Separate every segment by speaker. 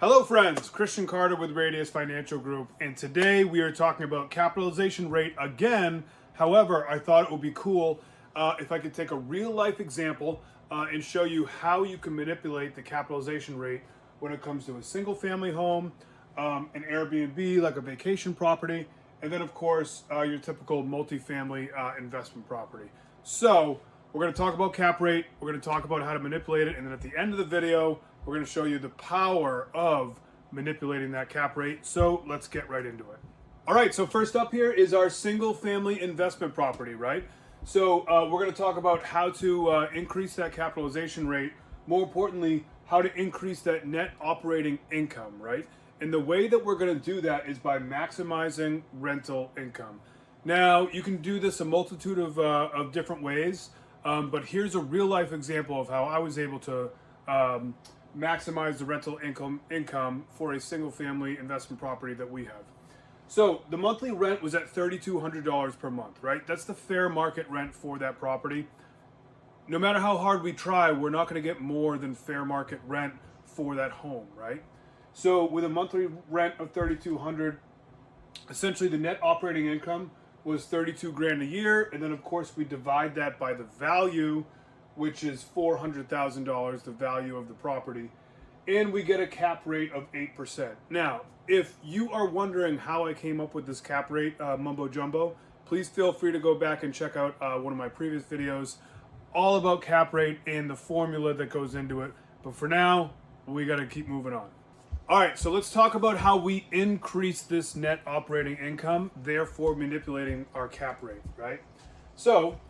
Speaker 1: Hello friends, Christian Carter with Radius Financial Group, and today we are talking about capitalization rate again. However, I thought it would be cool if I could take a real life example and show you how you can manipulate the capitalization rate when it comes to a single family home, an Airbnb like a vacation property, and then of course your typical multifamily investment property. So we're going to talk about cap rate, we're going to talk about how to manipulate it, and then at the end of the video, we're going to show you the power of manipulating that cap rate. So let's get right into it. All right, so first up here is our single family investment property, right? So we're going to talk about how to increase that capitalization rate. More importantly, how to increase that net operating income, right? And the way that we're going to do that is by maximizing rental income. Now, you can do this a multitude of different ways, but here's a real life example of how I was able to maximize the rental income for a single family investment property that we have. So the monthly rent was at $3,200 per month, right? That's the fair market rent for that property. No matter how hard we try, we're not going to get more than fair market rent for that home, right? So with a monthly rent of $3,200, essentially the net operating income was 32 grand a year, and then of course we divide that by the value, which is $400,000, the value of the property, and we get a cap rate of 8%. Now, if you are wondering how I came up with this cap rate mumbo jumbo, please feel free to go back and check out one of my previous videos all about cap rate and the formula that goes into it. But for now, we got to keep moving on. All right, so let's talk about how we increase this net operating income, therefore manipulating our cap rate, right? So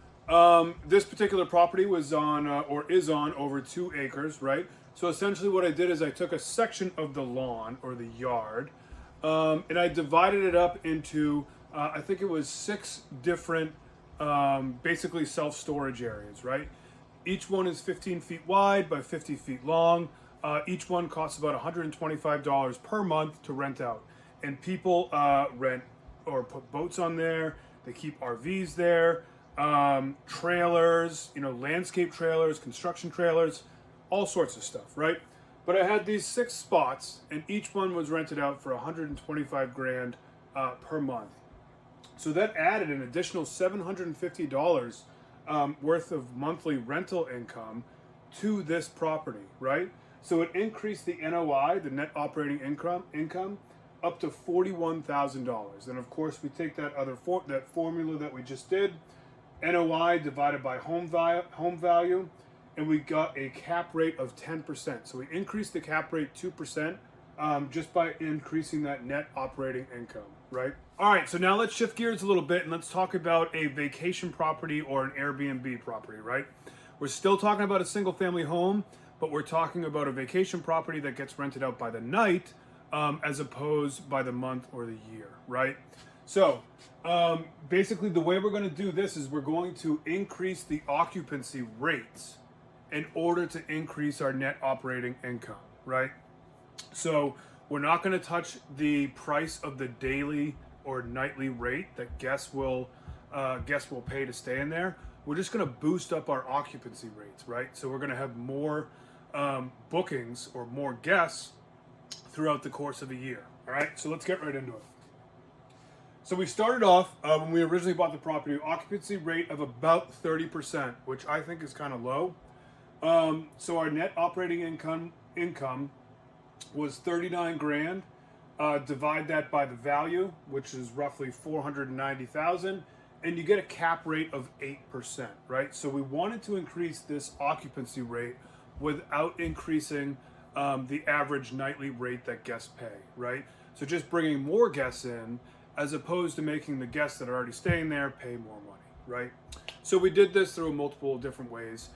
Speaker 1: this particular property was on or is on over 2 acres, right? So essentially what I did is I took a section of the lawn or the yard and I divided it up into, I think it was 6 different basically self-storage areas, right? Each one is 15 feet wide by 50 feet long. Each one costs about $125 per month to rent out. And people rent or put boats on there. They keep RVs there, trailers, landscape trailers, construction trailers, all sorts of stuff, right? But I had these 6 spots and each one was rented out for 125 grand per month. So that added an additional $750 worth of monthly rental income to this property, right? So it increased the NOI, the net operating income, up to $41,000. And of course, we take that that formula that we just did, NOI divided by home value, and we got a cap rate of 10%. So we increased the cap rate 2% just by increasing that net operating income, right? All right, so now let's shift gears a little bit and let's talk about a vacation property or an Airbnb property, right? We're still talking about a single family home, but we're talking about a vacation property that gets rented out by the night as opposed by the month or the year, right? So basically the way we're going to do this is we're going to increase the occupancy rates in order to increase our net operating income, right? So we're not going to touch the price of the daily or nightly rate that guests will pay to stay in there. We're just going to boost up our occupancy rates, right? So we're going to have more bookings or more guests throughout the course of a year. All right, so let's get right into it. So we started off when we originally bought the property, occupancy rate of about 30%, which I think is kind of low. So our net operating income was 39 grand. Divide that by the value, which is roughly 490,000, and you get a cap rate of 8%, right? So we wanted to increase this occupancy rate without increasing the average nightly rate that guests pay, right? So just bringing more guests in as opposed to making the guests that are already staying there pay more money, right? So we did this through multiple different ways.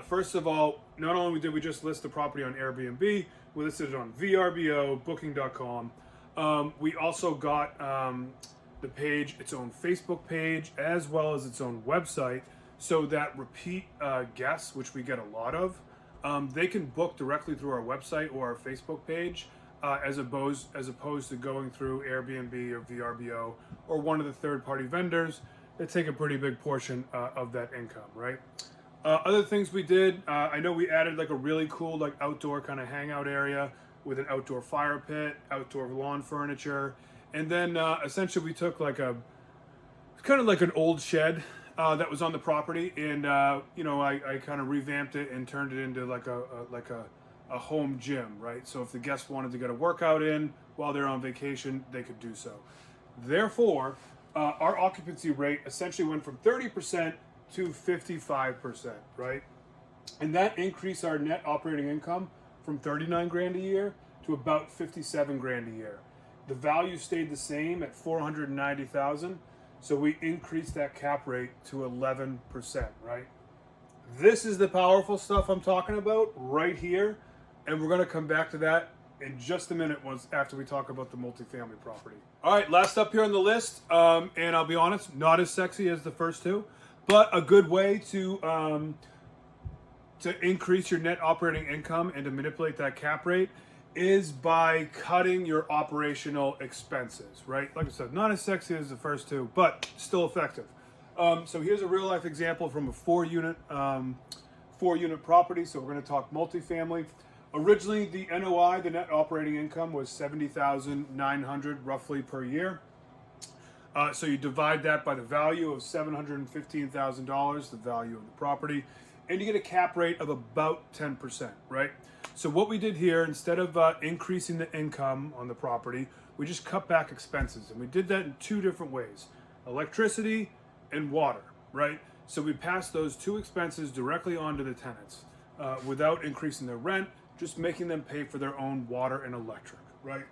Speaker 1: First of all, not only did we just list the property on Airbnb, we listed it on VRBO, Booking.com. We also got the page, its own Facebook page, as well as its own website, so that repeat guests, which we get a lot of, they can book directly through our website or our Facebook page, as opposed to going through Airbnb or VRBO or one of the third-party vendors that take a pretty big portion of that income, right? Other things we did, I know we added like a really cool like outdoor kind of hangout area with an outdoor fire pit, outdoor lawn furniture, and then essentially we took like kind of like an old shed that was on the property, and I kind of revamped it and turned it into like a home gym, right? So if the guests wanted to get a workout in while they're on vacation, they could do so. Therefore, our occupancy rate essentially went from 30% to 55%, right? And that increased our net operating income from 39 grand a year to about 57 grand a year. The value stayed the same at 490,000. So we increased that cap rate to 11%, right? This is the powerful stuff I'm talking about right here. And we're going to come back to that in just a minute after we talk about the multifamily property. All right, last up here on the list, and I'll be honest, not as sexy as the first two, but a good way to increase your net operating income and to manipulate that cap rate is by cutting your operational expenses, right? Like I said, not as sexy as the first two, but still effective. So here's a real life example from a four unit property. So we're going to talk multifamily. Originally, the NOI, the net operating income, was $70,900 roughly per year. So you divide that by the value of $715,000, the value of the property, and you get a cap rate of about 10%, right? So what we did here, instead of increasing the income on the property, we just cut back expenses. And we did that in two different ways, electricity and water, right? So we passed those two expenses directly onto the tenants without increasing their rent, just making them pay for their own water and electric, right?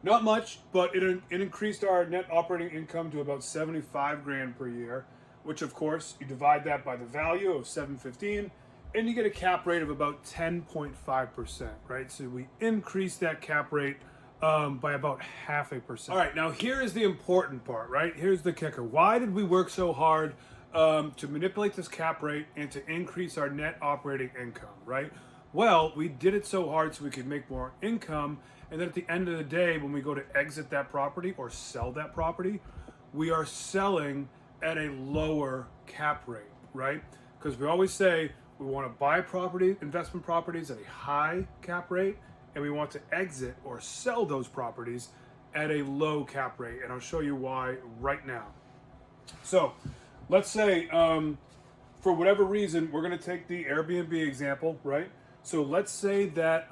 Speaker 1: Not much, but it increased our net operating income to about 75 grand per year, which of course you divide that by the value of 715, and you get a cap rate of about 10.5%, right? So we increased that cap rate by about 0.5%. All right, now here is the important part, right? Here's the kicker. Why did we work so hard to manipulate this cap rate and to increase our net operating income, right? Well, we did it so hard so we could make more income, and then at the end of the day, when we go to exit that property or sell that property, we are selling at a lower cap rate, right? Because we always say we want to buy investment properties at a high cap rate, and we want to exit or sell those properties at a low cap rate. And I'll show you why right now. So let's say for whatever reason, we're going to take the Airbnb example, right? So let's say that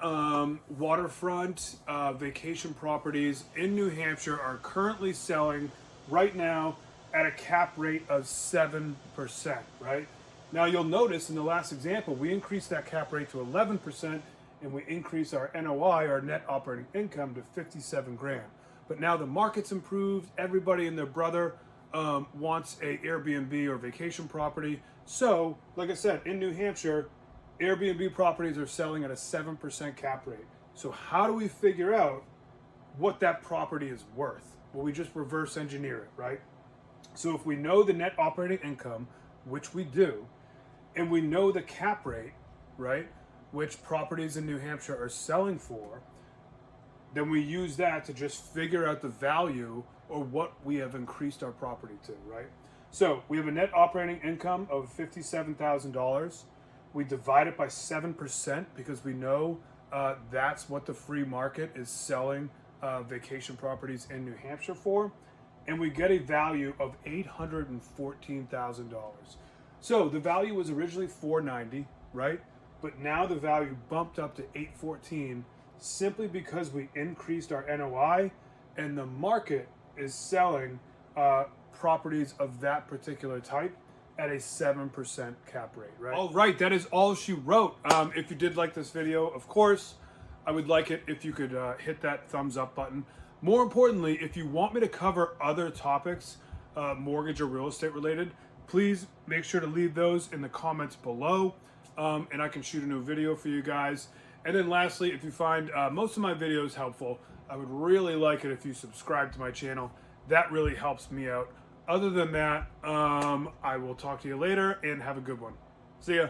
Speaker 1: waterfront vacation properties in New Hampshire are currently selling right now at a cap rate of 7%, right? Now you'll notice in the last example, we increased that cap rate to 11% and we increased our NOI, our net operating income, to 57 grand. But now the market's improved, everybody and their brother wants a Airbnb or vacation property. So, like I said, in New Hampshire, Airbnb properties are selling at a 7% cap rate. So how do we figure out what that property is worth? Well, we just reverse engineer it, right? So if we know the net operating income, which we do, and we know the cap rate, right, which properties in New Hampshire are selling for, then we use that to just figure out the value or what we have increased our property to, right? So we have a net operating income of $57,000. We divide it by 7% because we know that's what the free market is selling vacation properties in New Hampshire for. And we get a value of $814,000. So the value was originally $490, right? But now the value bumped up to $814 simply because we increased our NOI and the market is selling properties of that particular type at a 7% cap rate, right? All right, that is all she wrote. If you did like this video, of course, I would like it if you could hit that thumbs up button. More importantly, if you want me to cover other topics, mortgage or real estate related, please make sure to leave those in the comments below, and I can shoot a new video for you guys. And then lastly, if you find most of my videos helpful, I would really like it if you subscribe to my channel. That really helps me out. Other than that, I will talk to you later and have a good one. See ya.